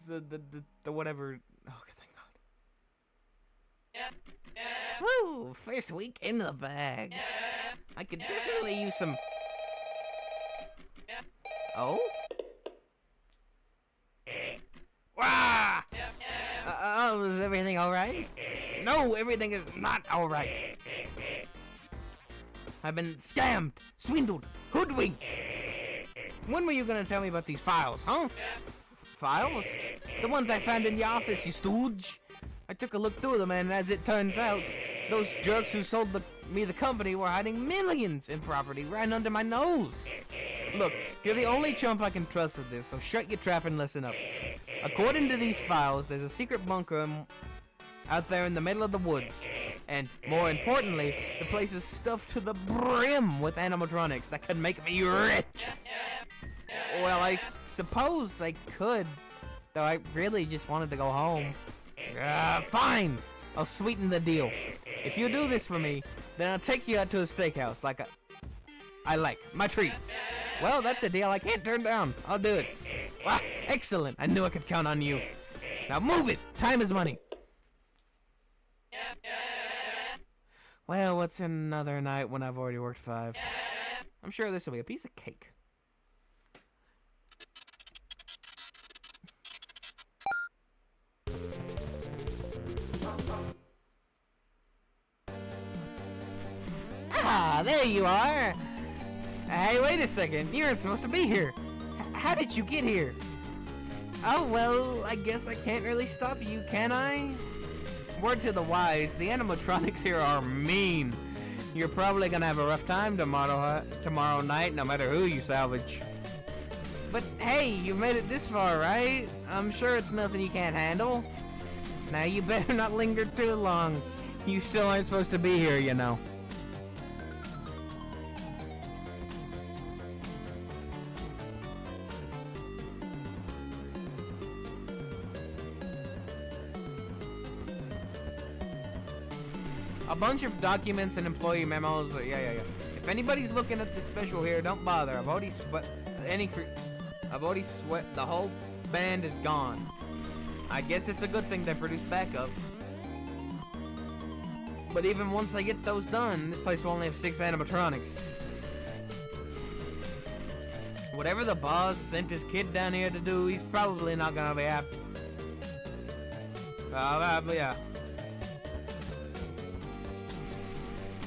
the whatever. Oh, thank God. Woo! First week in the bag. I could definitely use some. Oh? Wah! Oh, is everything alright? No, everything is not alright. I've been scammed, swindled, hoodwinked. When were you gonna tell me about these files, huh? Files? The ones I found in the office, you stooge. I took a look through them, and as it turns out, those jerks who sold me the company were hiding millions in property right under my nose. Look, you're the only chump I can trust with this, so shut your trap and listen up. According to these files, there's a secret bunker out there in the middle of the woods. And, more importantly, the place is stuffed to the brim with animatronics that could make me rich. Well, I suppose I could, though I really just wanted to go home. Fine! I'll sweeten the deal. If you do this for me, then I'll take you out to a steakhouse I like. My treat. Well, that's a deal I can't turn down. I'll do it. Wow, excellent. I knew I could count on you. Now move it. Time is money. Well, what's another night when I've already worked 5? I'm sure this will be a piece of cake. Ah, there you are. Hey, wait a second. You weren't supposed to be here. How did you get here? Oh, well, I guess I can't really stop you, can I? Word to the wise, the animatronics here are mean. You're probably gonna have a rough time tomorrow night, no matter who you salvage. But hey, you've made it this far, right? I'm sure it's nothing you can't handle. Now you better not linger too long. You still aren't supposed to be here, you know. A bunch of documents and employee memos. Yeah. If anybody's looking at the special here, don't bother. I've already sweat. The whole band is gone. I guess it's a good thing they produce backups. But even once they get those done, this place will only have 6 animatronics. Whatever the boss sent his kid down here to do, he's probably not gonna be happy. Yeah.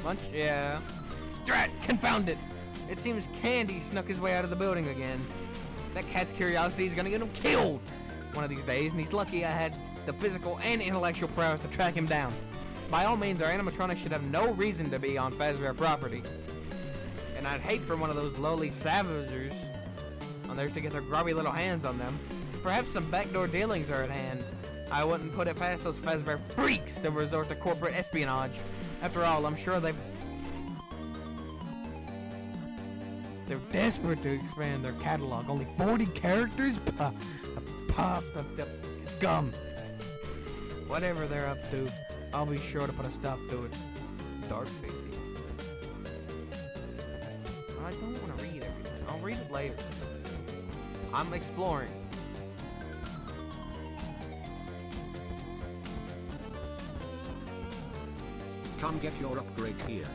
Lunch? Yeah. Drat! Confound it! It seems Candy snuck his way out of the building again. That cat's curiosity is gonna get him killed one of these days, and he's lucky I had the physical and intellectual prowess to track him down. By all means, our animatronics should have no reason to be on Fazbear property. And I'd hate for one of those lowly savagers on theirs to get their grubby little hands on them. Perhaps some backdoor dealings are at hand. I wouldn't put it past those Fazbear freaks to resort to corporate espionage. After all, I'm sure they're desperate to expand their catalog. Only 40 characters? It's gum. Whatever they're up to, I'll be sure to put a stop to it. Dark safety. I don't want to read everything. I'll read it later. I'm exploring. Come get your upgrade here.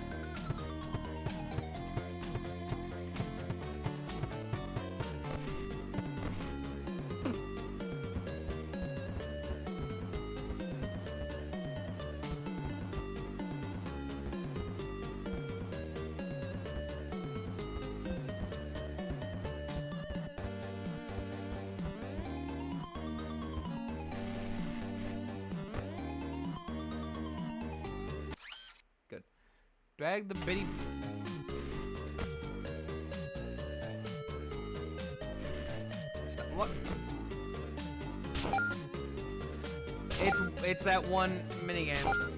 Drag the bitty. Stop. What? It's that one minigame.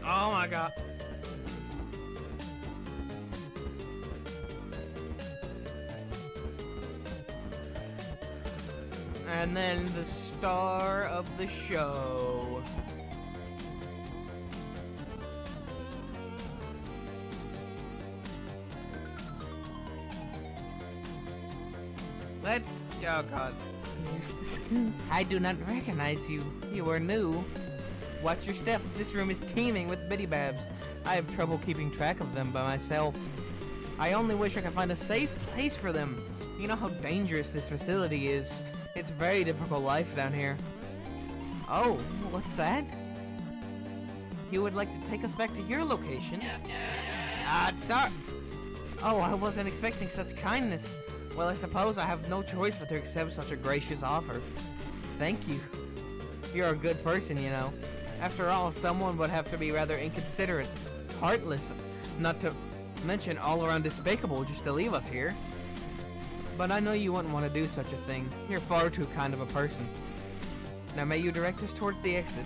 Oh my god. And then the star of the show. Let's... Oh god. I do not recognize you. You are new. Watch your step. This room is teeming with bitty babs. I have trouble keeping track of them by myself. I only wish I could find a safe place for them. You know how dangerous this facility is. It's very difficult life down here. Oh, what's that? You would like to take us back to your location? Sorry. Oh, I wasn't expecting such kindness. Well, I suppose I have no choice but to accept such a gracious offer. Thank you. You're a good person, you know. After all, someone would have to be rather inconsiderate, heartless, not to mention all around despicable just to leave us here. But I know you wouldn't want to do such a thing. You're far too kind of a person. Now may you direct us towards the exit.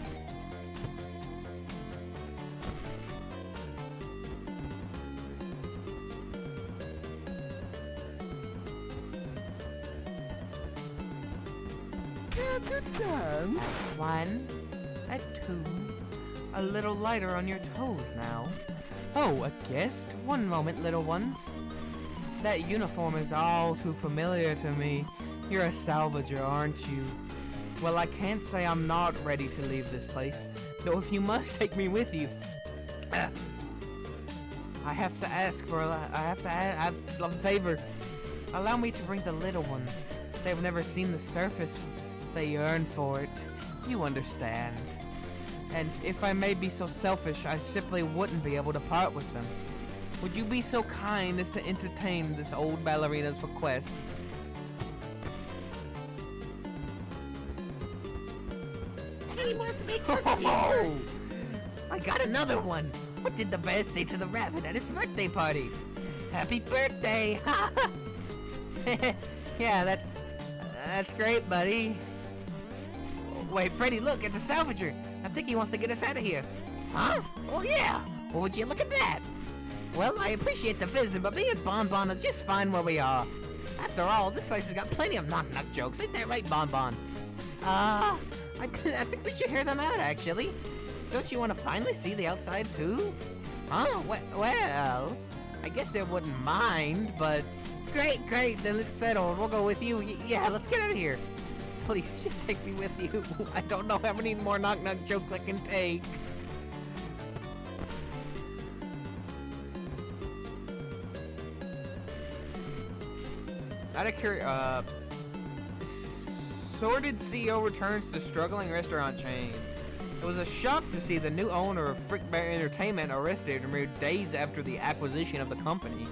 Dance. One, a two, a little lighter on your toes now. Oh, a guest? One moment, little ones. That uniform is all too familiar to me. You're a salvager, aren't you? Well, I can't say I'm not ready to leave this place, though if you must take me with you. I have to ask for a favor. Allow me to bring the little ones. They've never seen the surface. They yearn for it. You understand. And if I may be so selfish, I simply wouldn't be able to part with them. Would you be so kind as to entertain this old ballerina's requests? Oh, I got another one. What did the bear say to the rabbit at his birthday party? Happy birthday! Yeah, that's great, buddy. Wait, Freddy, look, it's a salvager. I think he wants to get us out of here. Huh? Oh yeah. Well, would you look at that? Well, I appreciate the visit, but me and Bon Bon are just fine where we are. After all, this place has got plenty of knock-knock jokes. Ain't that right, Bon Bon? I think we should hear them out, actually. Don't you want to finally see the outside, too? Huh? Well, I guess I wouldn't mind, but... Great, then it's settled. We'll go with you. Yeah, let's get out of here. Please, just take me with you. I don't know how many more knock-knock jokes I can take. Out of curiosity, sordid CEO returns to struggling restaurant chain. It was a shock to see the new owner of Frick Bear Entertainment arrested a mere days after the acquisition of the company.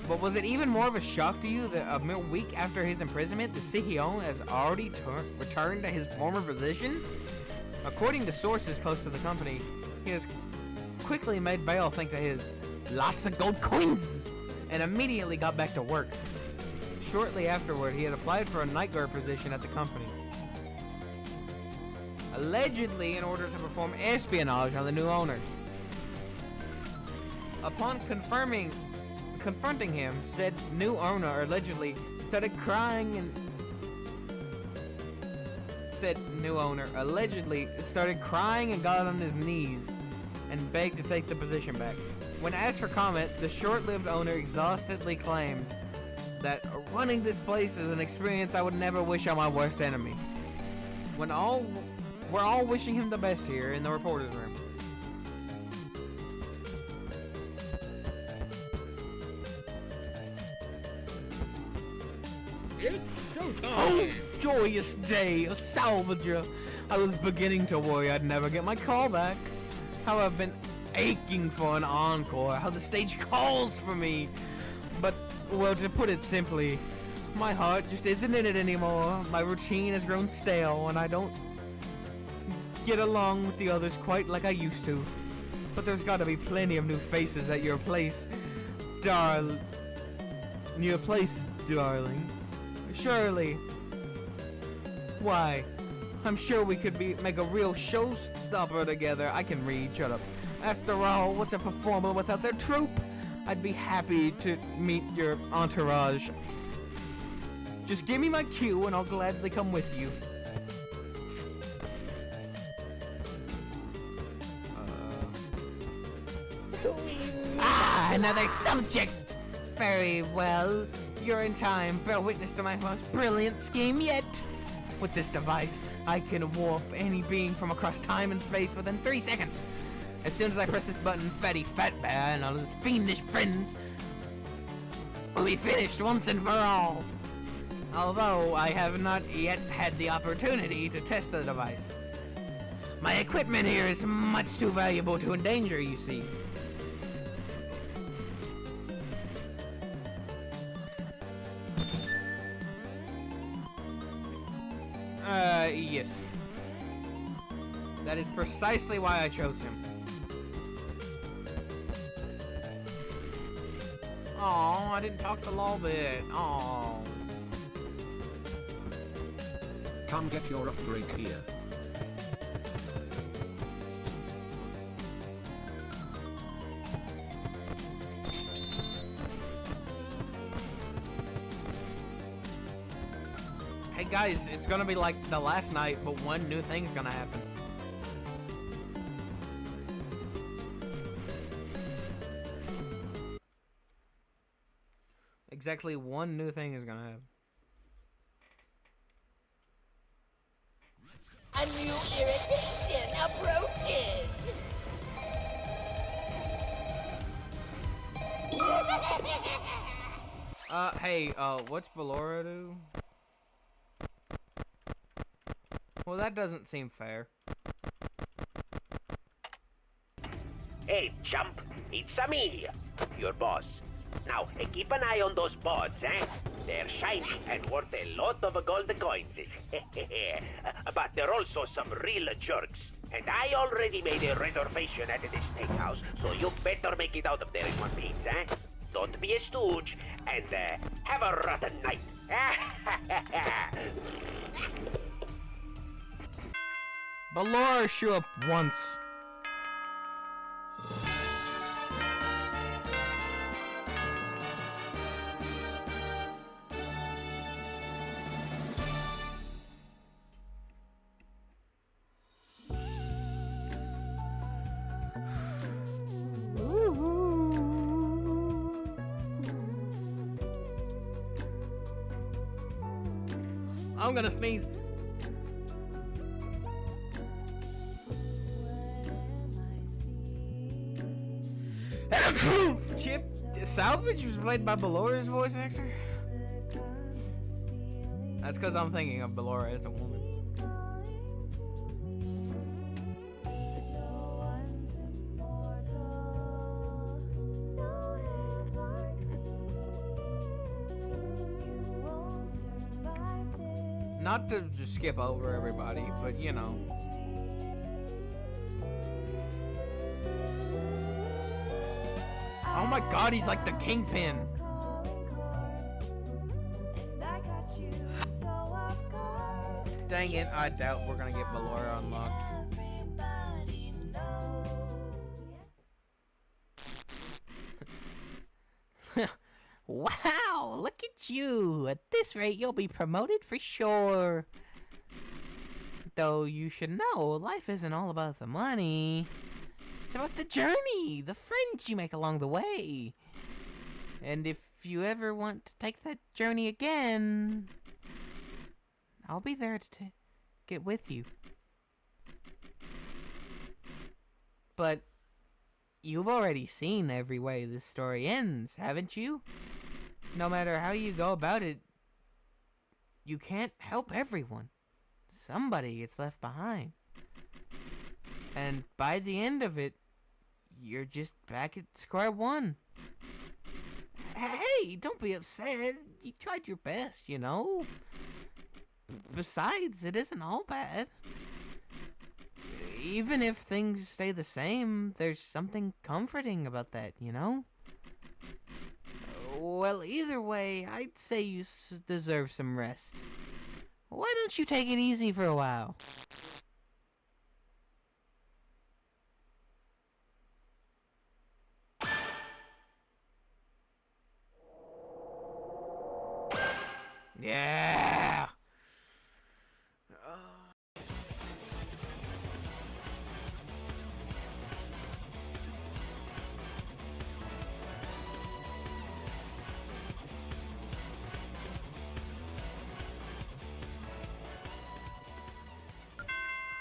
But was it even more of a shock to you that a mere week after his imprisonment, the CEO has already returned to his former position? According to sources close to the company, he has quickly made bail thanks to his lots of gold coins and immediately got back to work. Shortly afterward, he had applied for a night guard position at the company, allegedly in order to perform espionage on the new owner. Upon confronting him, said new owner allegedly started crying and got on his knees and begged to take the position back. When asked for comment, the short-lived owner exhaustedly claimed that running this place is an experience I would never wish on my worst enemy. We're all wishing him the best here in the reporter's room. It's showtime. Oh, joyous day, a salvager. I was beginning to worry I'd never get my call back. How I've been aching for an encore, how the stage calls for me. But, well, to put it simply, my heart just isn't in it anymore. My routine has grown stale, and I don't get along with the others quite like I used to. But there's gotta be plenty of new faces at your place, darling. Surely. Why? I'm sure we could make a real showstopper together. I can read, shut up. After all, what's a performer without their troupe? I'd be happy to meet your entourage. Just give me my cue and I'll gladly come with you. Another subject! Very well. You're in time. Bear witness to my most brilliant scheme yet. With this device, I can warp any being from across time and space within 3 seconds. As soon as I press this button, Fatty Fatbear and all his fiendish friends will be finished once and for all. Although I have not yet had the opportunity to test the device. My equipment here is much too valuable to endanger, you see. Yes. That is precisely why I chose him. Oh, I didn't talk a little bit. Oh. Come get your upgrade here. Hey guys, it's gonna be like the last night, but one new thing's gonna happen. Exactly one new thing is gonna happen. A new irritation approaches! Hey, what's Ballora do? Well, that doesn't seem fair. Hey, chump, it's me, your boss. Now, keep an eye on those boards, eh? They're shiny and worth a lot of gold coins. But they're also some real jerks. And I already made a reservation at this steakhouse, so you better make it out of there in one piece, eh? Don't be a stooge, and have a rotten night. Ballora show up once. I'm gonna sneeze. Chip Salvage was played by Ballora's voice actor? That's because I'm thinking of Ballora as a woman. Not to just skip over everybody, but you know. Oh my god, he's like the Kingpin. Dang it, I doubt we're gonna get Ballora unlocked. Wow, look at you. At this rate, you'll be promoted for sure. Though you should know, life isn't all about the money. It's about the journey, the friends you make along the way. And if you ever want to take that journey again, I'll be there to get with you. But you've already seen every way this story ends, haven't you? No matter how you go about it, you can't help everyone. Somebody gets left behind. And by the end of it, you're just back at square one. Hey, don't be upset. You tried your best, you know? Besides, it isn't all bad. Even if things stay the same, there's something comforting about that, you know? Well, either way, I'd say you deserve some rest. Why don't you take it easy for a while? Yeah!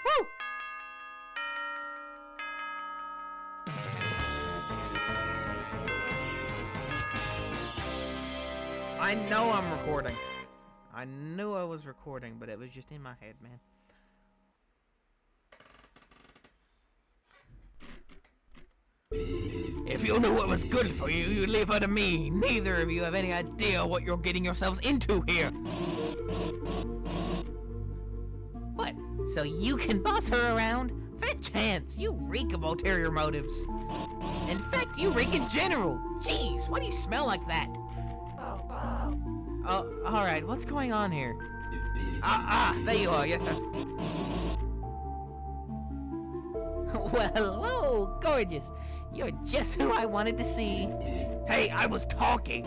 Woo! I know I'm recording. I knew I was recording, but it was just in my head, man. If you knew what was good for you, you'd leave her to me. Neither of you have any idea what you're getting yourselves into here. What? So you can boss her around? Fat chance. You reek of ulterior motives. In fact, you reek in general. Jeez, why do you smell like that? Oh, alright, what's going on here? There you are, yes, yes. Well, hello, gorgeous. You're just who I wanted to see. Hey, I was talking.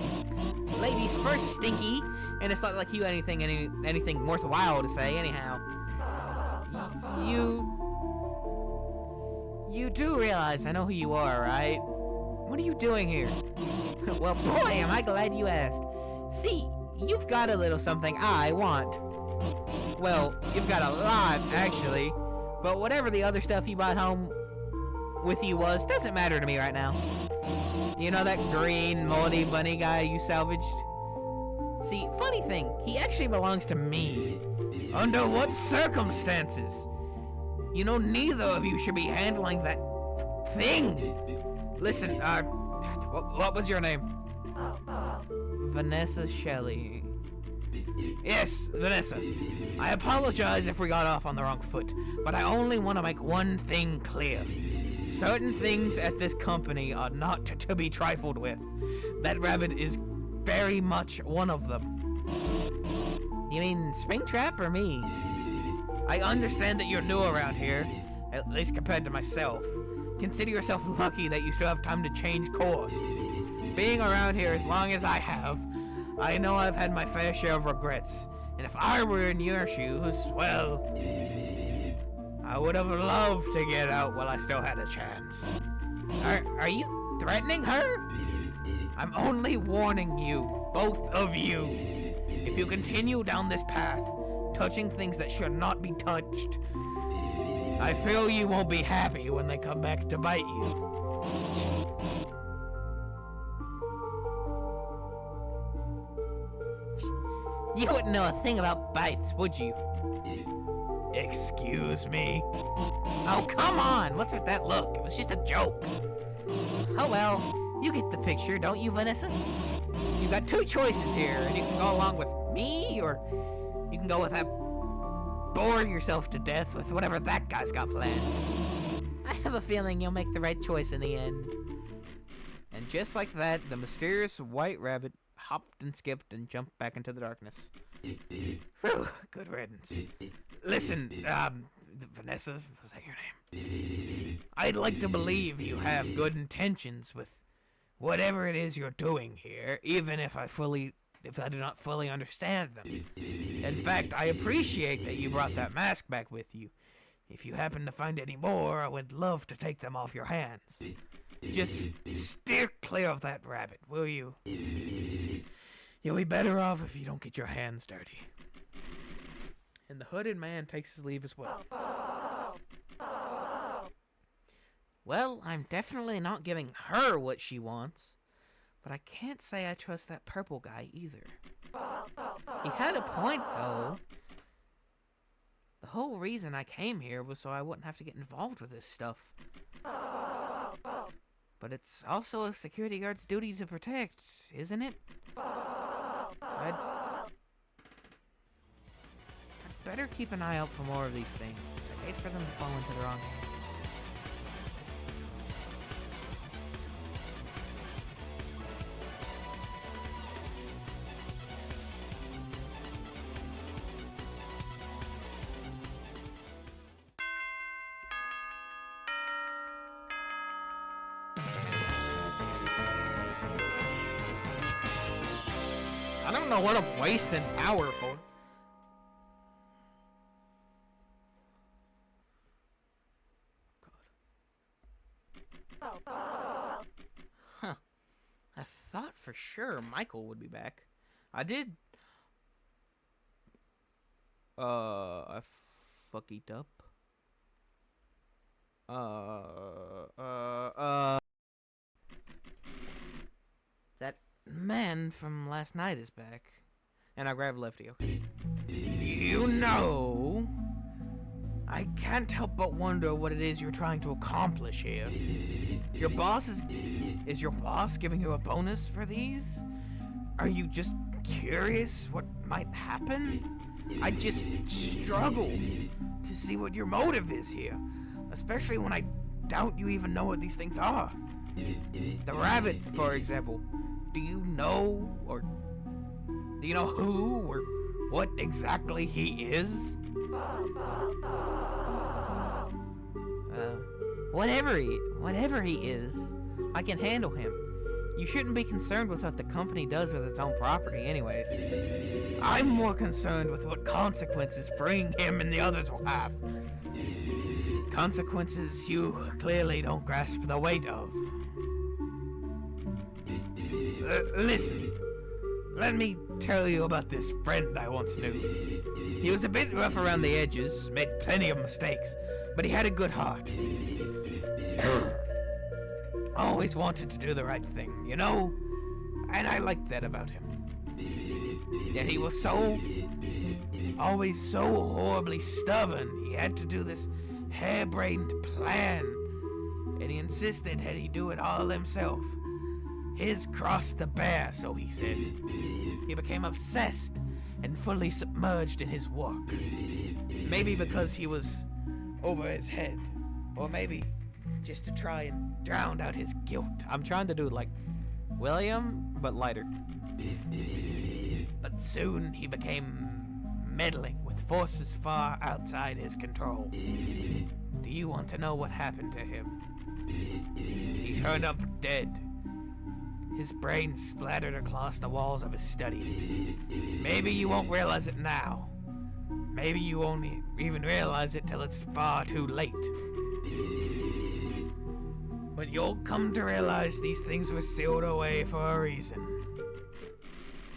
Ladies first, Stinky. And it's not like you had anything worthwhile to say, anyhow. You do realize I know who you are, right? What are you doing here? Well, boy, am I glad you asked. See, you've got a little something I want. Well, you've got a lot, actually. But whatever the other stuff you brought home with you was, doesn't matter to me right now. You know that green, moldy bunny guy you salvaged? See, funny thing, he actually belongs to me. Under what circumstances? You know, neither of you should be handling that thing. Listen, what was your name? Vanessa Shelley. Yes, Vanessa. I apologize if we got off on the wrong foot, but I only want to make one thing clear. Certain things at this company are not to be trifled with. That rabbit is very much one of them. You mean Springtrap or me? I understand that you're new around here, at least compared to myself. Consider yourself lucky that you still have time to change course. Being around here as long as I have, I know I've had my fair share of regrets. And if I were in your shoes, well, I would have loved to get out while I still had a chance. Are you threatening her? I'm only warning you, both of you. If you continue down this path, touching things that should not be touched, I feel you won't be happy when they come back to bite you. You wouldn't know a thing about bites, would you? Excuse me? Oh, come on! What's with that look? It was just a joke. Oh well, you get the picture, don't you, Vanessa? You got two choices here, and you can go along with me, or you can go with that bore yourself to death with whatever that guy's got planned. I have a feeling you'll make the right choice in the end. And just like that, the mysterious white rabbit hopped and skipped and jumped back into the darkness. Whew, good riddance. Listen, Vanessa, was that your name? I'd like to believe you have good intentions with whatever it is you're doing here, even if I do not fully understand them. In fact, I appreciate that you brought that mask back with you. If you happen to find any more, I would love to take them off your hands. Just steer clear of that rabbit, will you? You'll be better off if you don't get your hands dirty. And the hooded man takes his leave as well. Well, I'm definitely not giving her what she wants. But I can't say I trust that purple guy either. He had a point, though. The whole reason I came here was so I wouldn't have to get involved with this stuff. But it's also a security guard's duty to protect, isn't it? I'd better keep an eye out for more of these things. I'd hate for them to fall into the wrong hands. I don't know what I'm wasting power for. Huh. I thought for sure Michael would be back. I did. I fucked it up. That man from last night is back. And I grabbed Lefty, okay. You know, I can't help but wonder what it is you're trying to accomplish here. Your boss is your boss giving you a bonus for these? Are you just curious what might happen? I just struggle to see what your motive is here, especially when I doubt you even know what these things are. The rabbit, for example. Do you know who or what exactly he is? Whatever he is, I can handle him. You shouldn't be concerned with what the company does with its own property anyways. I'm more concerned with what consequences freeing him and the others will have. Consequences you clearly don't grasp the weight of. Listen, let me tell you about this friend I once knew. He was a bit rough around the edges, made plenty of mistakes, but he had a good heart. Always wanted to do the right thing, you know? And I liked that about him. Yet he was always so horribly stubborn, he had to do this harebrained plan. And he insisted that he do it all himself. His cross to bear, so he said. He became obsessed and fully submerged in his work. Maybe because he was over his head, or maybe just to try and drown out his guilt. I'm trying to do like William, but lighter. But soon he became meddling with forces far outside his control. Do you want to know what happened to him? He turned up dead. His brain splattered across the walls of his study. Maybe you won't realize it now. Maybe you won't even realize it till it's far too late. But you'll come to realize these things were sealed away for a reason.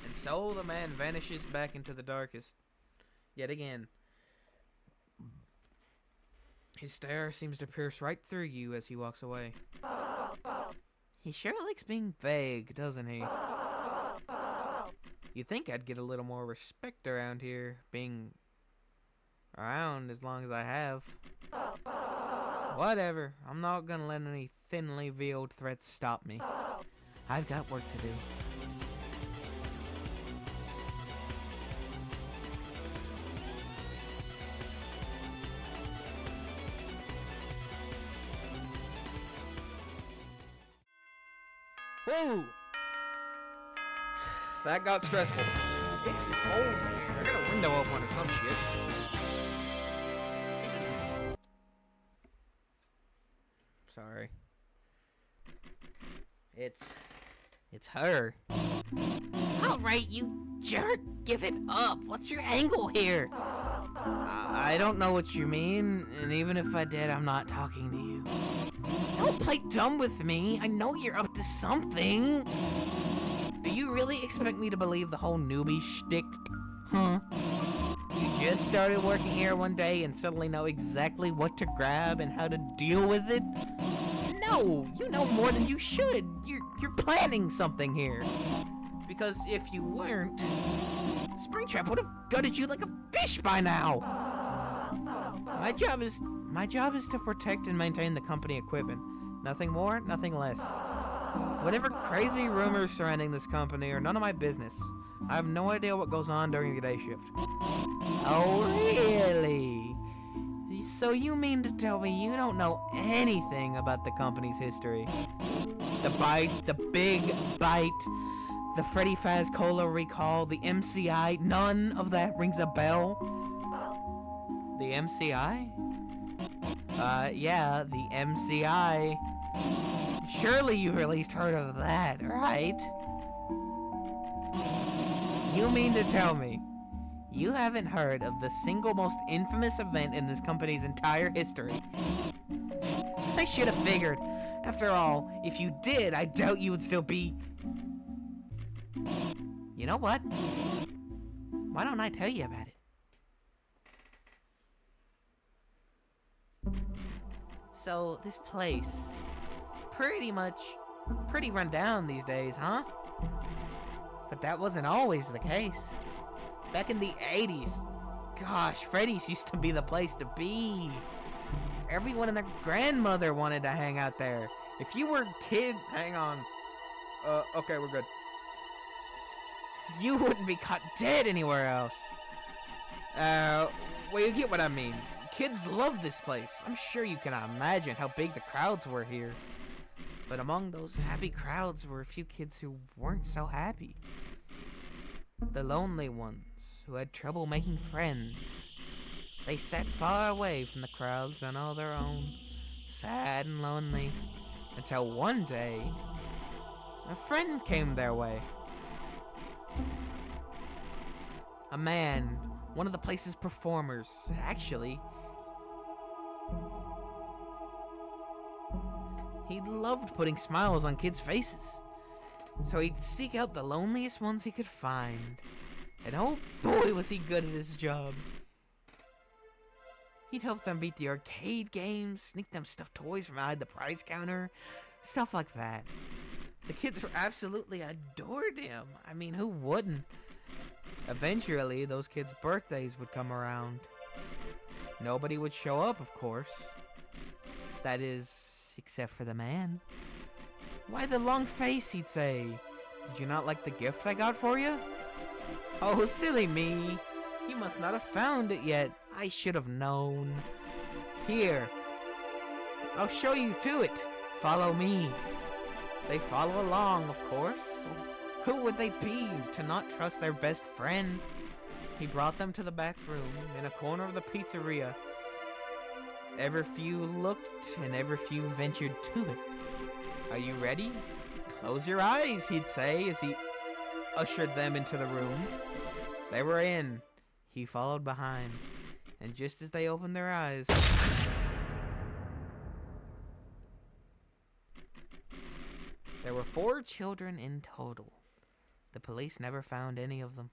And so the man vanishes back into the darkest. Yet again. His stare seems to pierce right through you as he walks away. He sure likes being vague, doesn't he? You'd think I'd get a little more respect around here, being around as long as I have. Whatever, I'm not gonna let any thinly veiled threats stop me. I've got work to do. Whoa! That got stressful. It's cold in here. I got a window open or some shit. Sorry. It's her. Alright, you jerk, give it up. What's your angle here? I don't know what you mean, and even if I did, I'm not talking to you. Don't play dumb with me. I know you're up to something. Do you really expect me to believe the whole newbie shtick? Huh? You just started working here one day and suddenly know exactly what to grab and how to deal with it? No, you know more than you should. You're planning something here. Because if you weren't, Springtrap would have gutted you like a fish by now. My job is to protect and maintain the company equipment. Nothing more, nothing less. Whatever crazy rumors surrounding this company are none of my business. I have no idea what goes on during the day shift. Oh, really? So you mean to tell me you don't know anything about the company's history? The bite, the big bite, the Freddy Faz Cola recall, the MCI, none of that rings a bell? The MCI? Yeah, the MCI. Surely you've at least heard of that, right? You mean to tell me you haven't heard of the single most infamous event in this company's entire history? I should have figured. After all, if you did, I doubt you would still be... You know what? Why don't I tell you about it? So, this place... pretty run down these days, huh? But that wasn't always the case. Back in the 80s, gosh, Freddy's used to be the place to be. Everyone and their grandmother wanted to hang out there. If you were a kid, hang on. Okay, we're good. You wouldn't be caught dead anywhere else. Well, you get what I mean. Kids love this place. I'm sure you cannot imagine how big the crowds were here. But among those happy crowds were a few kids who weren't so happy. The lonely ones who had trouble making friends. They sat far away from the crowds on all their own, sad and lonely, until one day, a friend came their way. A man, one of the place's performers, actually. He loved putting smiles on kids' faces. So he'd seek out the loneliest ones he could find. And oh boy was he good at his job. He'd help them beat the arcade games, sneak them stuffed toys from behind the prize counter, stuff like that. The kids were absolutely adored him. I mean, who wouldn't? Eventually, those kids' birthdays would come around. Nobody would show up, of course. That is, except for the man. Why the long face, he'd say. Did you not like the gift I got for you? Oh, silly me. You must not have found it yet. I should have known. Here. I'll show you to it. Follow me. They follow along, of course. Who would they be to not trust their best friend? He brought them to the back room in a corner of the pizzeria. Ever few looked and ever few ventured to it. Are you ready? Close your eyes, he'd say as he ushered them into the room. They were in. He followed behind. And just as they opened their eyes... There were 4 children in total. The police never found any of them.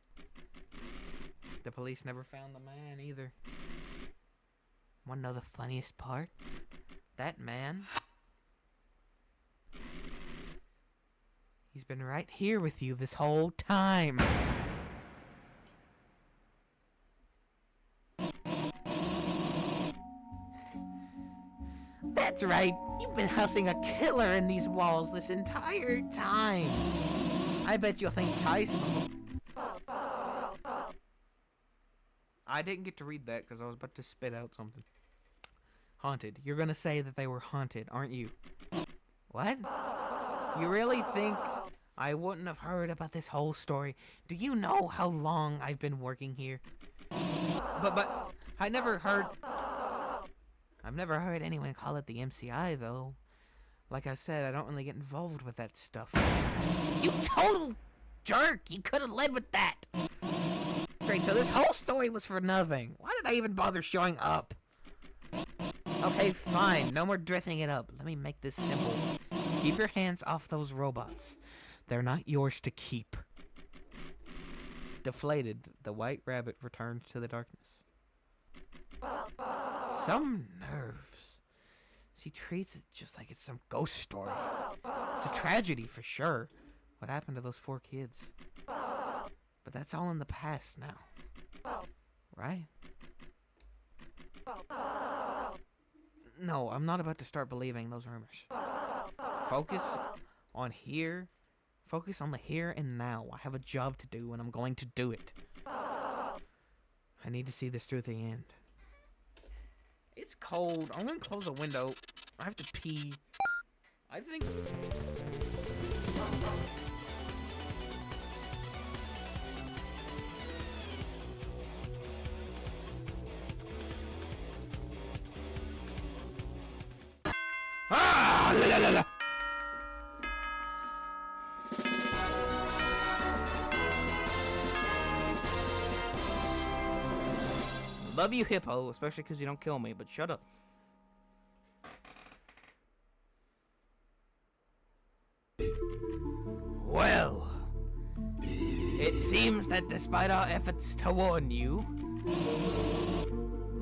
The police never found the man either. Wanna know the funniest part? That man... He's been right here with you this whole time. That's right. You've been housing a killer in these walls this entire time. I bet you'll think twice. I didn't get to read that because I was about to spit out something. Haunted. You're gonna say that they were haunted, aren't you? What? You really think I wouldn't have heard about this whole story? Do you know how long I've been working here? But I've never heard anyone call it the MCI, though. Like I said, I don't really get involved with that stuff. You total jerk! You could have led with that! Great, so this whole story was for nothing. Why did I even bother showing up? Okay, fine. No more dressing it up. Let me make this simple. Keep your hands off those robots. They're not yours to keep. Deflated, the white rabbit returned to the darkness. Some nerves. She treats it just like it's some ghost story. It's a tragedy for sure. What happened to those 4 kids? But that's all in the past now. Right? No, I'm not about to start believing those rumors. focus on here. Focus on the here and now. I have a job to do, and I'm going to do it. I need to see this through the end. It's cold. I'm gonna close the window. I have to pee. I think... Ah! La, la, la, la. Love you, Hippo, especially because you don't kill me, but shut up. Well, it seems that despite our efforts to warn you,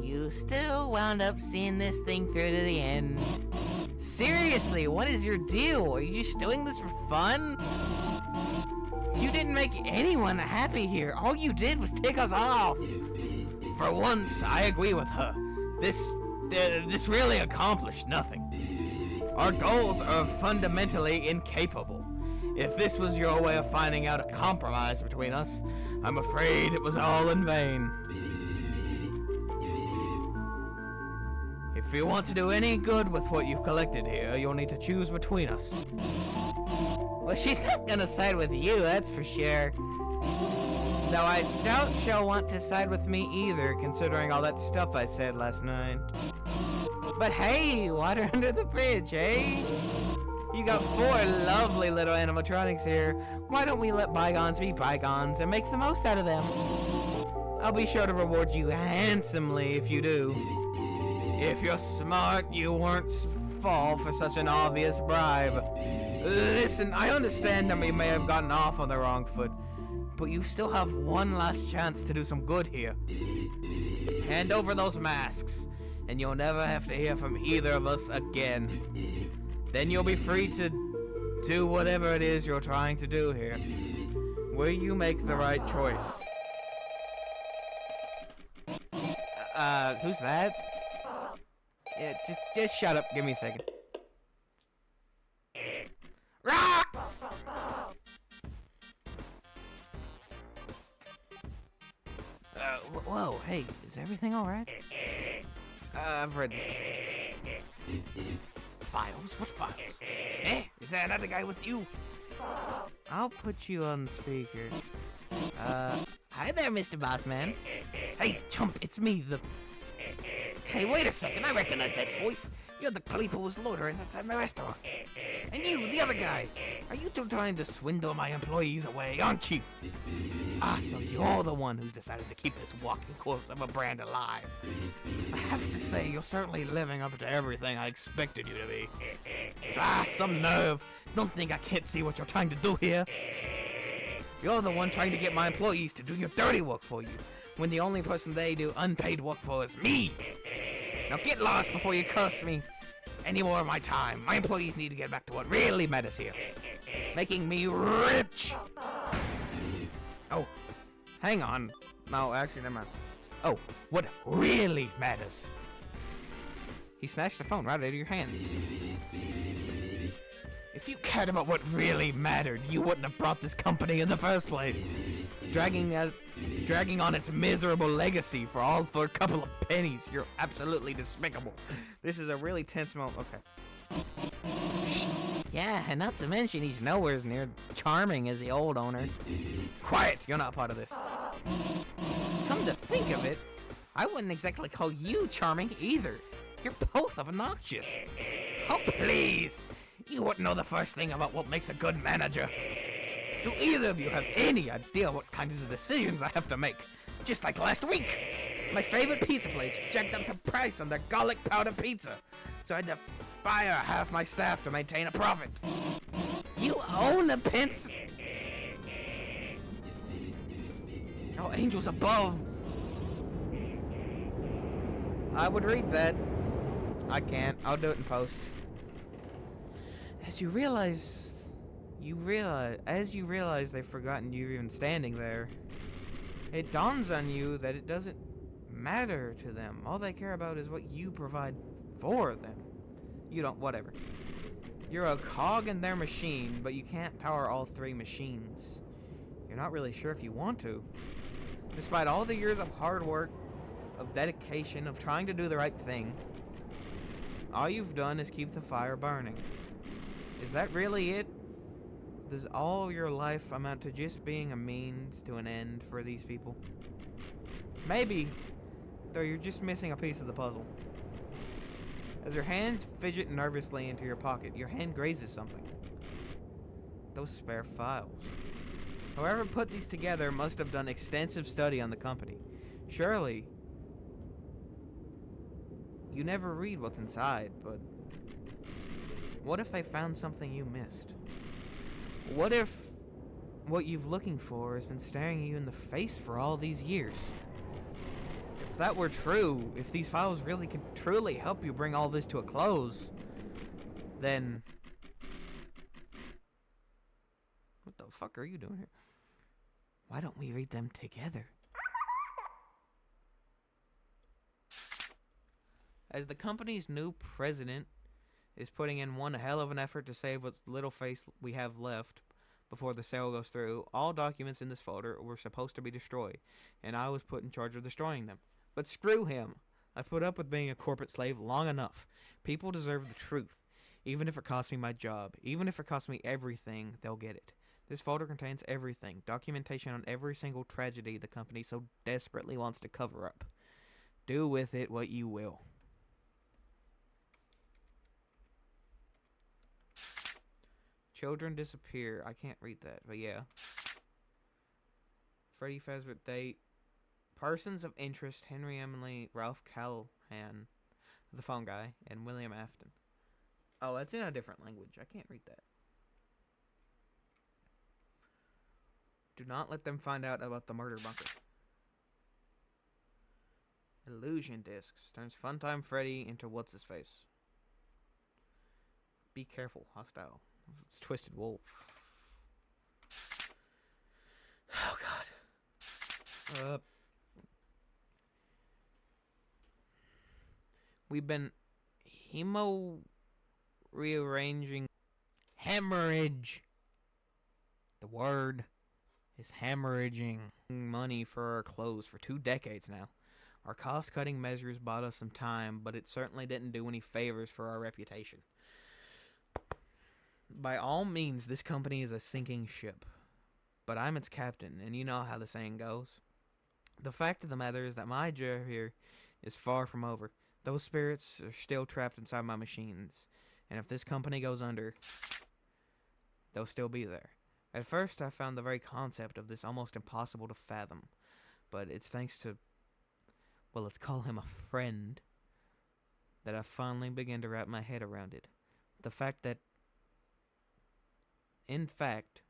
you still wound up seeing this thing through to the end. Seriously, what is your deal? Are you just doing this for fun? You didn't make anyone happy here. All you did was tick us off. For once, I agree with her. This really accomplished nothing. Our goals are fundamentally incapable. If this was your way of finding out a compromise between us, I'm afraid it was all in vain. If you want to do any good with what you've collected here, you'll need to choose between us. Well, she's not gonna side with you, that's for sure. Though I doubt she'll want to side with me either, considering all that stuff I said last night. But hey, water under the bridge, eh? You got 4 lovely little animatronics here. Why don't we let bygones be bygones and make the most out of them? I'll be sure to reward you handsomely if you do. If you're smart, you won't fall for such an obvious bribe. Listen, I understand that we may have gotten off on the wrong foot, but you still have one last chance to do some good here. Hand over those masks, and you'll never have to hear from either of us again. Then you'll be free to do whatever it is you're trying to do here. Will you make the right choice? Who's that? Yeah, just shut up. Give me a second. Rah! Whoa, hey, is everything alright? I've read... Files? What files? Eh? Is that another guy with you? I'll put you on the speaker. Hi there, Mr. Bossman. Hey, chump, it's me, the... Hey, wait a second, I recognize that voice. You're the creep who was loitering outside my restaurant. And you, the other guy, are you two trying to swindle my employees away, aren't you? Ah, so you're the one who's decided to keep this walking corpse of a brand alive. I have to say, you're certainly living up to everything I expected you to be. Ah, some nerve. Don't think I can't see what you're trying to do here. You're the one trying to get my employees to do your dirty work for you, when the only person they do unpaid work for is me. Now get lost before you curse me any more of my time. My employees need to get back to what really matters here. Making me rich. Oh, hang on. No, actually, never mind. Oh, what really matters. He snatched the phone right out of your hands. If you cared about what really mattered, you wouldn't have brought this company in the first place. Dragging on its miserable legacy for a couple of pennies. You're absolutely despicable. This is a really tense moment. Okay. Yeah, and not to mention he's nowhere as near charming as the old owner. Quiet, you're not part of this. Come to think of it, I wouldn't exactly call you charming either. You're both obnoxious. Oh, please. You wouldn't know the first thing about what makes a good manager. Do either of you have any idea what kinds of decisions I have to make? Just like last week. My favorite pizza place jacked up the price on their garlic powder pizza, so I had to fire half my staff to maintain a profit. You own a pizza? Oh, angels above. I would read that. I can't. I'll do it in post. As you realize they've forgotten you're even standing there, it dawns on you that it doesn't matter to them. All they care about is what you provide for them. You don't, whatever. You're a cog in their machine, but you can't power all three machines. You're not really sure if you want to. Despite all the years of hard work, of dedication, of trying to do the right thing, all you've done is keep the fire burning. Is that really it? Does all your life amount to just being a means to an end for these people? Maybe, though you're just missing a piece of the puzzle. As your hands fidget nervously into your pocket, your hand grazes something. Those spare files. Whoever put these together must have done extensive study on the company. Surely, you never read what's inside, but what if they found something you missed? What if what you've looking for has been staring you in the face for all these years? If that were true, if these files really can truly help you bring all this to a close, then what the fuck are you doing here? Why don't we read them together? As the company's new president is putting in one hell of an effort to save what little face we have left before the sale goes through, all documents in this folder were supposed to be destroyed, and I was put in charge of destroying them. But screw him. I've put up with being a corporate slave long enough. People deserve the truth. Even if it costs me my job, even if it costs me everything, they'll get it. This folder contains everything, documentation on every single tragedy the company so desperately wants to cover up. Do with it what you will. Children disappear. I can't read that, but yeah. Freddy Fazbear date. Persons of interest: Henry Emily, Ralph Callahan, the phone guy, and William Afton. Oh, that's in a different language. I can't read that. Do not let them find out about the murder bunker. Illusion discs. Turns Funtime Freddy into what's-his-face. Be careful. Hostile. It's Twisted Wolf. Oh, God. We've been rearranging hemorrhage. The word is hemorrhaging money for our clothes for 2 decades now. Our cost-cutting measures bought us some time, but it certainly didn't do any favors for our reputation. By all means, this company is a sinking ship, but I'm its captain, and you know how the saying goes. The fact of the matter is that my job here is far from over. Those spirits are still trapped inside my machines, and if this company goes under, they'll still be there. At first, I found the very concept of this almost impossible to fathom, but it's thanks to, well, let's call him a friend, that I finally began to wrap my head around it. The fact that, in fact,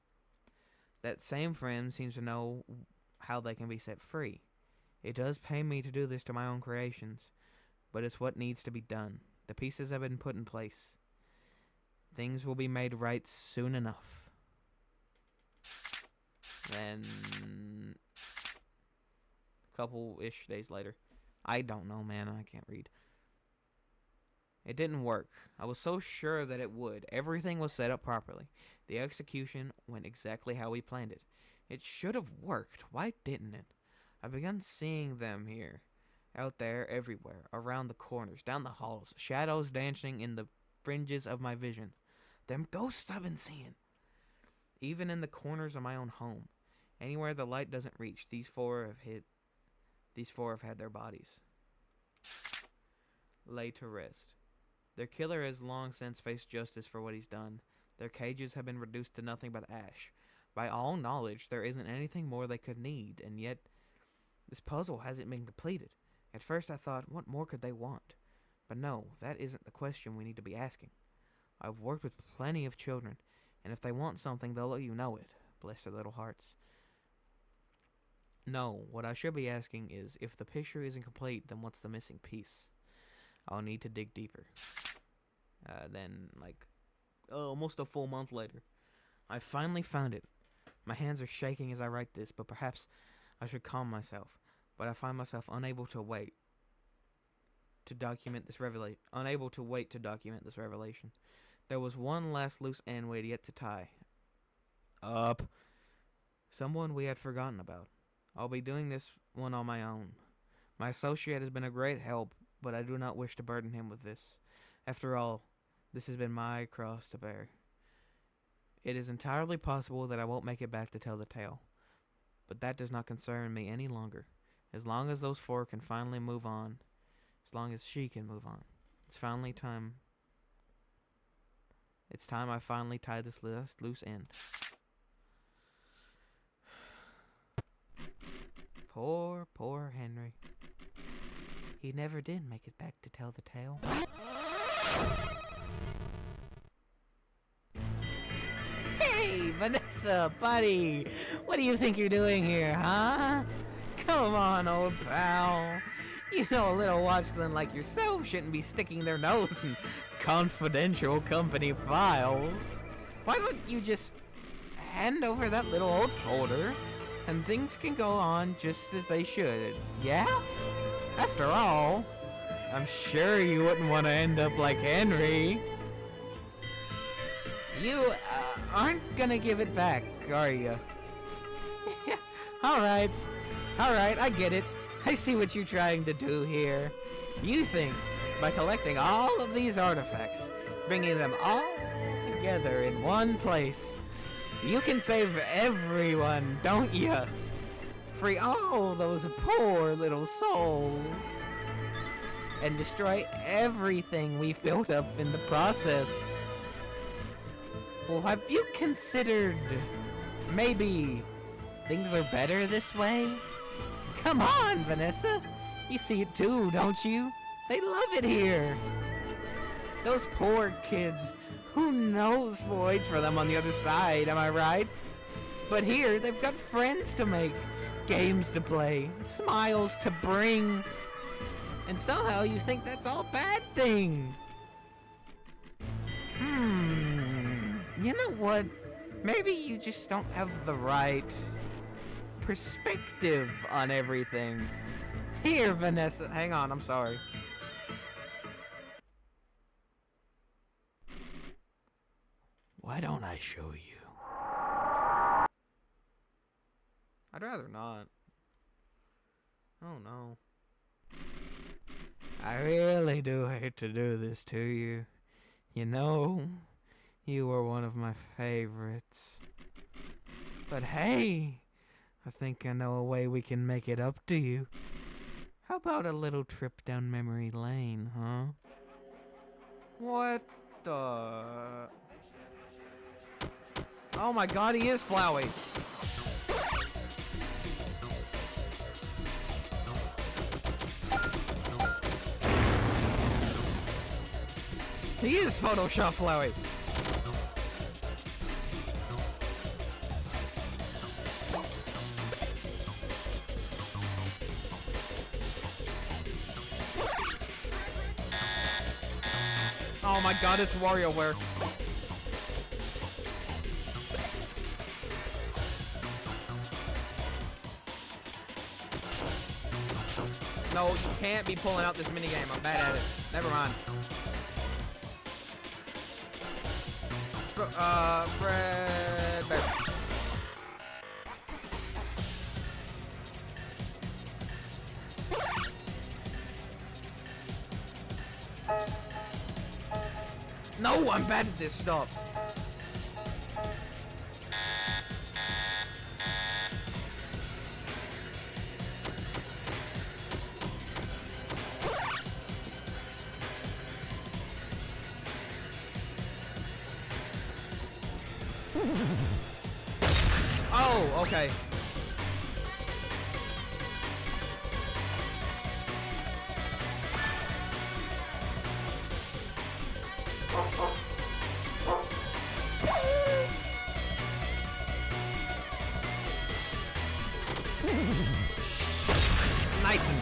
that same friend seems to know how they can be set free. It does pain me to do this to my own creations, but it's what needs to be done. The pieces have been put in place. Things will be made right soon enough. Then, a couple-ish days later. I don't know, man. I can't read. It didn't work. I was so sure that it would. Everything was set up properly. The execution went exactly how we planned it. It should have worked. Why didn't it? I began seeing them here, out there, everywhere, around the corners, down the halls, shadows dancing in the fringes of my vision. Them ghosts I've been seeing. Even in the corners of my own home. Anywhere the light doesn't reach, these four have had their bodies. Lay to rest. Their killer has long since faced justice for what he's done. Their cages have been reduced to nothing but ash. By all knowledge, there isn't anything more they could need, and yet this puzzle hasn't been completed. At first I thought, what more could they want? But no, that isn't the question we need to be asking. I've worked with plenty of children, and if they want something, they'll let you know it. Bless their little hearts. No, what I should be asking is, if the picture isn't complete, then what's the missing piece? I'll need to dig deeper. Then, almost a full month later, I finally found it. My hands are shaking as I write this, but perhaps I should calm myself. But I find myself unable to wait to document this revelation. There was one last loose end we had yet to tie up. Someone we had forgotten about. I'll be doing this one on my own. My associate has been a great help, but I do not wish to burden him with this. After all, this has been my cross to bear. It is entirely possible that I won't make it back to tell the tale, but that does not concern me any longer. As long as those four can finally move on, as long as she can move on, it's finally time. It's time I finally tie this last loose end. Poor Henry. He never did make it back to tell the tale. Hey, Vanessa, buddy. What do you think you're doing here, huh? Come on, old pal. You know a little watchman like yourself shouldn't be sticking their nose in confidential company files. Why don't you just hand over that little old folder and things can go on just as they should, yeah? After all, I'm sure you wouldn't want to end up like Henry. You aren't gonna give it back, are you? Alright, I get it. I see what you're trying to do here. You think, by collecting all of these artifacts, bringing them all together in one place, you can save everyone, don't you? Free all those poor little souls. And destroy everything we've built up in the process. Well, have you considered maybe things are better this way? Come on, Vanessa. You see it too, don't you? They love it here. Those poor kids. Who knows what waits for them on the other side, am I right? But here, they've got friends to make, games to play, smiles to bring. And somehow you think that's all a bad thing. You know what? Maybe you just don't have the right perspective on everything. Here, Vanessa. Hang on, I'm sorry. Why don't I show you? I'd rather not. Oh no. I really do hate to do this to you. You know, you were one of my favorites. But hey, I think I know a way we can make it up to you. How about a little trip down memory lane, huh? What the... Oh my god, he is Flowey. He is Photoshop Flowey. Oh my god, it's WarioWare. No, you can't be pulling out this minigame. I'm bad at it. Never mind. Fred Bear. No, I'm bad at this stuff. Oh, okay. Nice and...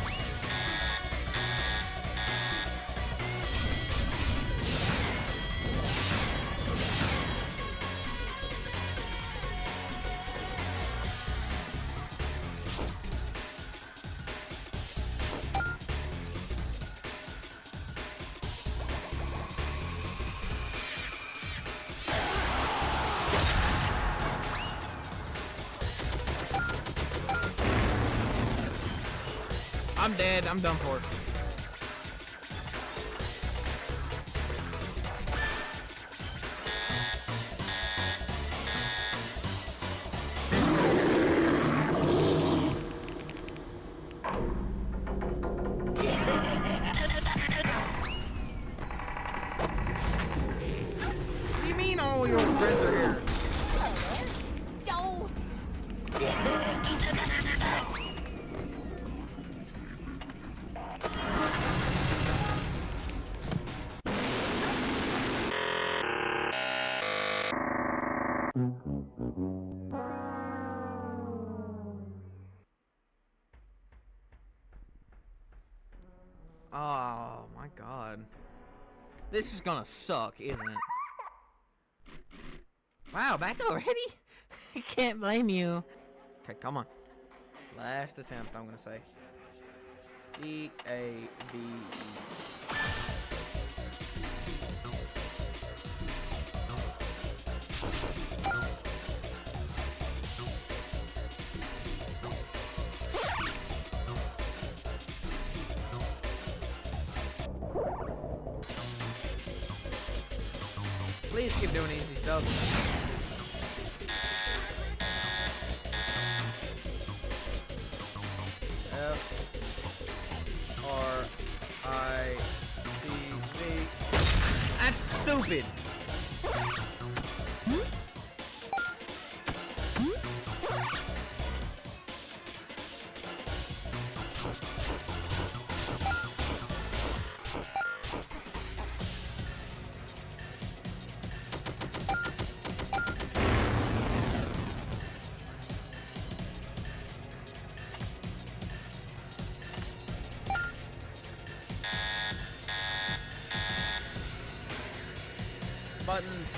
I'm dead. I'm done for. What do you mean all your friends are here? No. Oh my god. This is gonna suck, isn't it? Wow, back already? I can't blame you. Okay, come on. Last attempt, I'm gonna say. D-A-V-E. Please keep doing easy stuff. F-R-I-C-V. That's stupid! Buttons.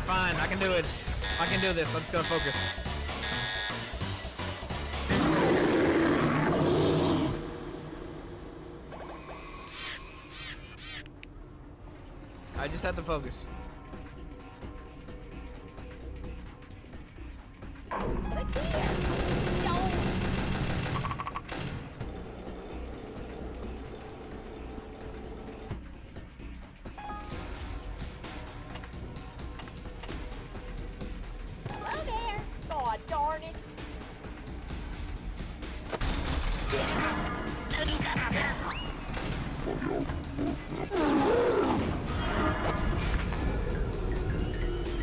Fine, I can do it. I can do this. Let's go focus. I just have to focus. Right there. No. Hello there. God darn it.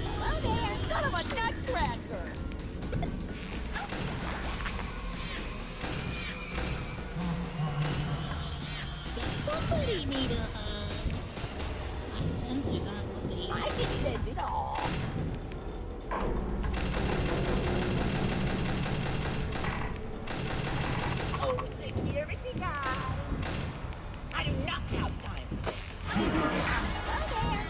Hello there. Son of a nutcracker. Does somebody need a hug? My sensors aren't what they I used didn't send it all. Oh, security guy. I do not have time for this. Hello there.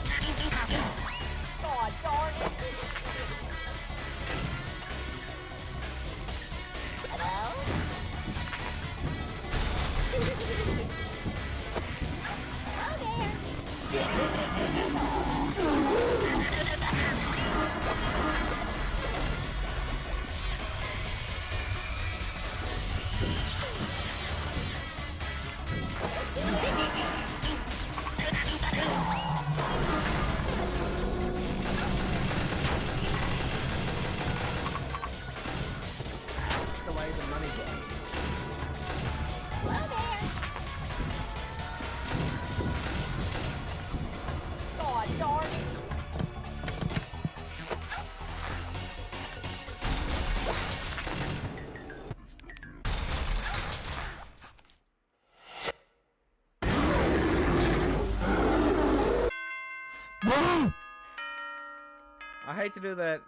I hate to do that.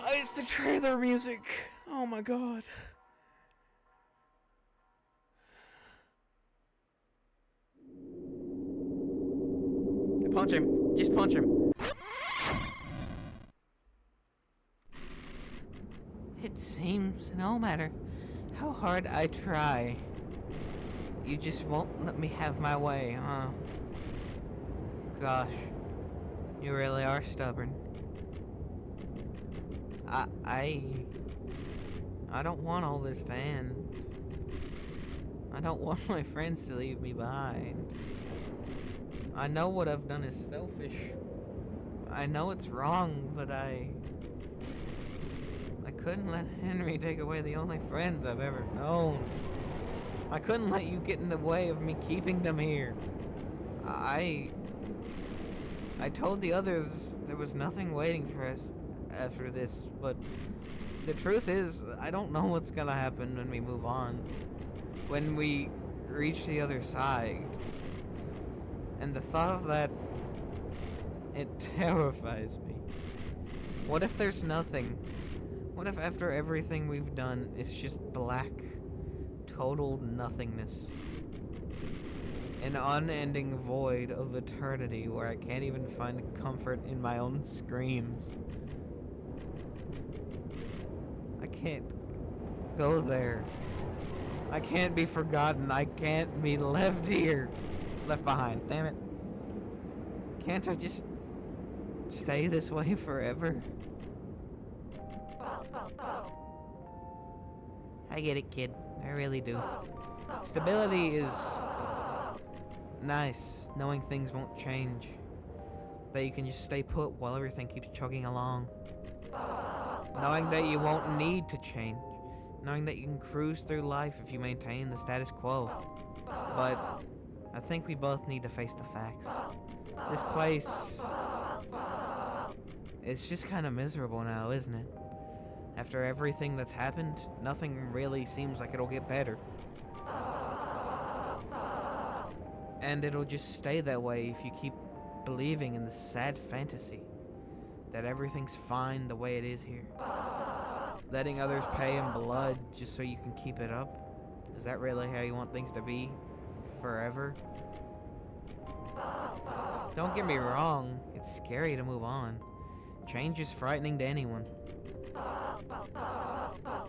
It's the trailer music. Oh my god. Punch him. Just punch him. It seems no matter how hard I try, you just won't let me have my way, huh? Gosh, you really are stubborn. I don't want all this to end. I don't want my friends to leave me behind. I know what I've done is selfish. I know it's wrong, but I couldn't let Henry take away the only friends I've ever known. I couldn't let you get in the way of me keeping them here. I told the others there was nothing waiting for us after this, but the truth is, I don't know what's gonna happen when we move on. When we reach the other side. And the thought of that, it terrifies me. What if there's nothing? What if after everything we've done, it's just black, total nothingness? An unending void of eternity where I can't even find comfort in my own screams. I can't go there. I can't be forgotten. I can't be left here. Left behind. Damn it. Can't I just stay this way forever? I get it, kid. I really do. Stability is nice, knowing things won't change. That you can just stay put while everything keeps chugging along. Knowing that you won't need to change. Knowing that you can cruise through life if you maintain the status quo. But I think we both need to face the facts. This place is just kind of miserable now, isn't it? After everything that's happened, nothing really seems like it'll get better. And it'll just stay that way if you keep believing in this sad fantasy that everything's fine the way it is here. Letting others pay in blood just so you can keep it up? Is that really how you want things to be? Forever? Don't get me wrong, it's scary to move on. Change is frightening to anyone.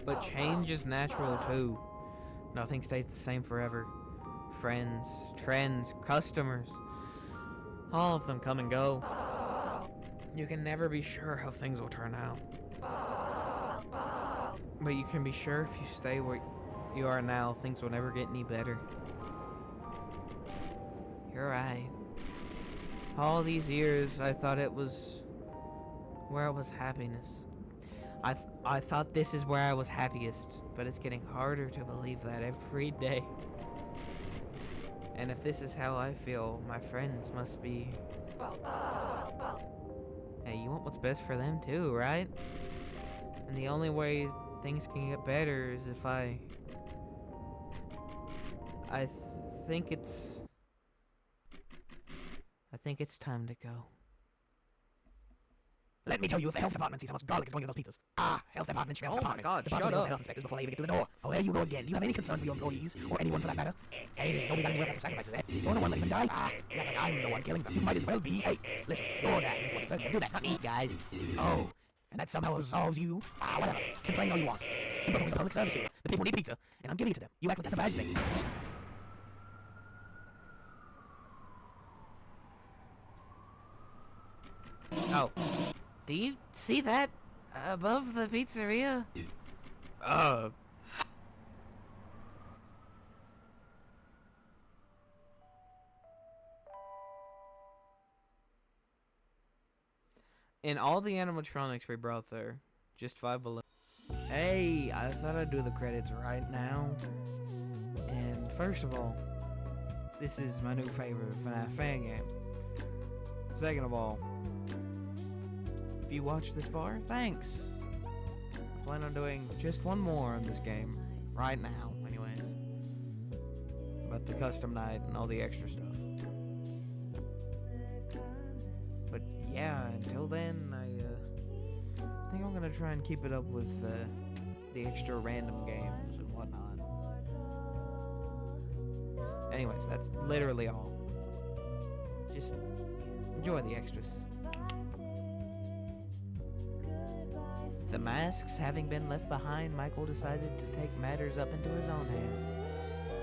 But change is natural too. Nothing stays the same forever. Friends, trends, customers, all of them come and go. You can never be sure how things will turn out. But you can be sure if you stay where you are now, things will never get any better. You're right. All these years, I thought it was where was happiness. I thought this is where I was happiest, but it's getting harder to believe that every day. And if this is how I feel, my friends must be... Hey, you want what's best for them too, right? And the only way things can get better is if I think it's time to go. Let me tell you, if the health department sees how much garlic is going in those pizzas. Health department, health department. God, the shut possible up. health inspectors before they even get to the door. Oh, there you go again. Do you have any concern for your employees, or anyone for that matter? Hey, nobody got any welfare sacrifices, eh? You're the one letting them die? Yeah, like I'm the one killing them. You might as well be. Hey, listen, your dad is the one to do that, not me, guys. Oh, and that somehow absolves you? Whatever. Complain all you want. I'm performing public service here. The people need pizza, and I'm giving it to them. You act like that's a bad thing. Oh. Do you see that above the pizzeria? In all the animatronics we brought there, just 5 balloons. Hey, I thought I'd do the credits right now. And first of all, this is my new favorite FNAF fan game. Second of all, if you watched this far, thanks. I plan on doing just one more on this game, right now, anyways. about the custom night and all the extra stuff. But yeah, until then, I think I'm gonna try and keep it up with the extra random games and whatnot. Anyways, that's literally all. Just enjoy the extras. The masks having been left behind, Michael decided to take matters up into his own hands.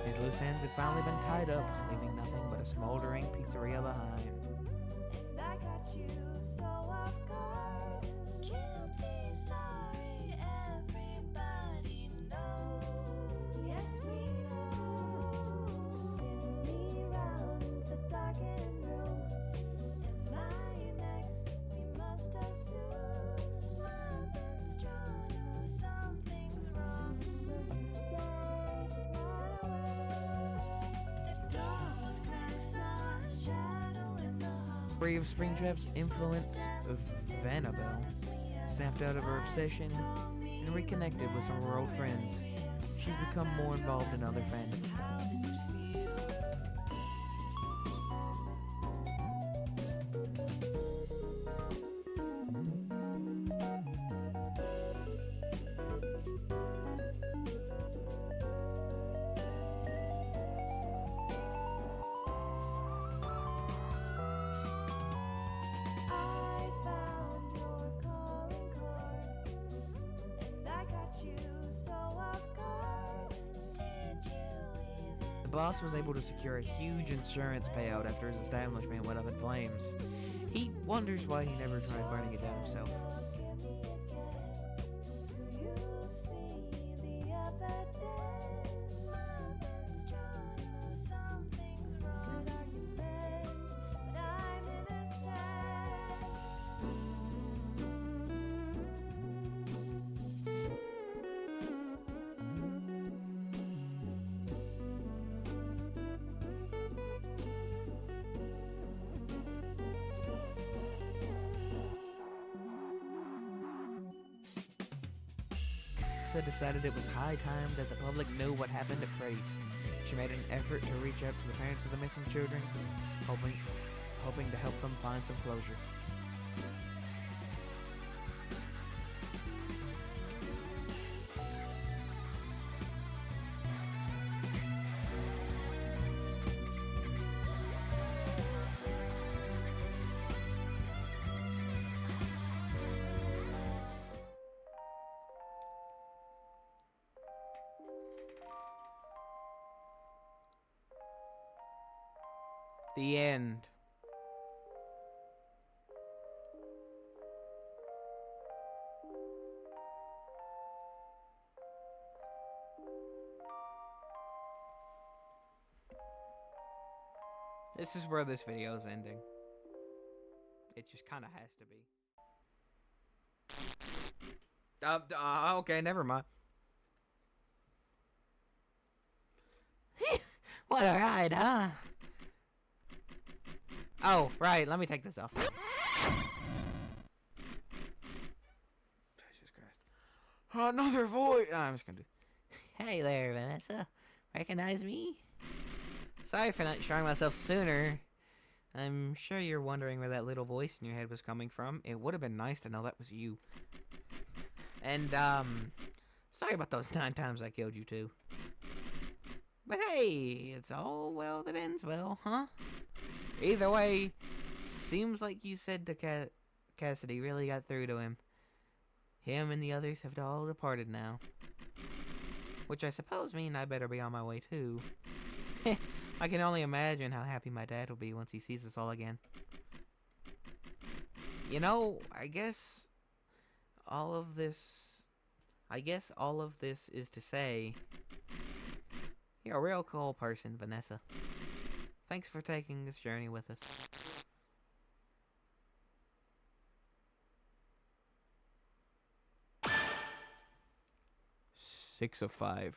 His loose ends had finally been tied up, leaving nothing but a smoldering pizzeria behind. And I got you so off guard. Guilty, sorry, everybody knows. Yes, we know. Spin me round the darkened room. Am I next? We must assume. Weapons drawn, oh, something's wrong. Will you stay? Run away. The door was cracked, saw a shadow in the hall. Free of Springtrap's influence, Vanabelle snapped out of her obsession and reconnected with some of her old friends. She's become more involved in other fandoms. How does it feel? I found your calling card, and I got you so off guard. Did you even The boss was able to secure a huge insurance payout after his establishment went up in flames. He wonders why he never tried burning it down himself. give me a guess? Do you see the evidence? Weapons drawn, oh, something's wrong. Good argument, but I'm innocent. Lisa decided it was high time that the public knew what happened at Freddy's. She made an effort to reach out to the parents of the missing children, hoping to help them find some closure. The end. This is where this video is ending. It just kind of has to be. Okay, never mind. What a ride, huh? Oh, right, let me take this off. Jesus Christ. Another voice! I'm just gonna do... Hey there, Vanessa. Recognize me? Sorry for not showing myself sooner. I'm sure you're wondering where that little voice in your head was coming from. It would have been nice to know that was you. And, sorry about those 9 times I killed you, too. But hey, it's all well that ends well, huh? Either way, seems like you said to Cassidy really got through to him. Him and the others have all departed now. Which I suppose mean I better be on my way too. I can only imagine how happy my dad will be once he sees us all again. You know, I guess all of this is to say, you're a real cool person, Vanessa. Thanks for taking this journey with us. 6 of 5.